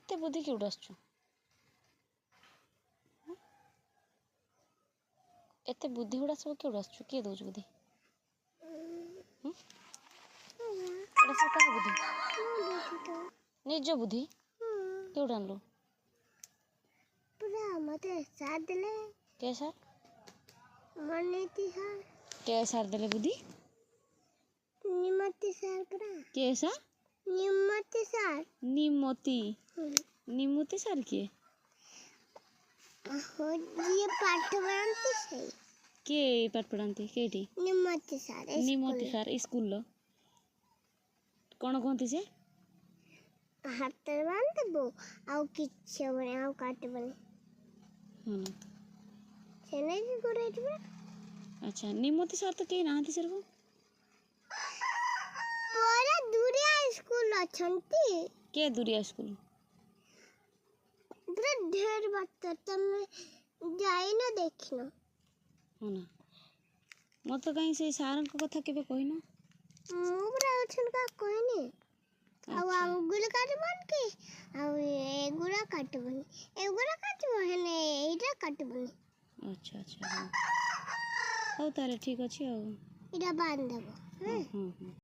एते बुद्धि केउड आसछु एते बुद्धि गुड़ा सब केउड आसछु के दोज बुद्धि एटा सब का बुद्धि निज बुद्धि केउड आनलु पूरा मते साथ देले के सर मनेती सर के सर देले बुद्धि निमति सर पूरा के सर निमति सर निमति सर के हो ये पाठ पढ़ाते से के पाठ पढ़ाते केटी निमति सर स्कूल लो कोन कोंती से हाथ बांधते बो आउ किछ बने आउ काट बने सेने की करे जबा अच्छा निमति सर तो के नाहती सर को पूरा दूरिया स्कूल अछंती के दूरिया स्कूल पूरा ढेर बात तुम जाई न देखनो होना मत कहीं से सारन को कथा केबे कहिनो मु पूरा उछन का कहनी आउ अंगुल काट बन के आउ एगुड़ा काट बने एटा काट बने अच्छा अच्छा हो तारे ठीक अछि आ इटा बांध देबो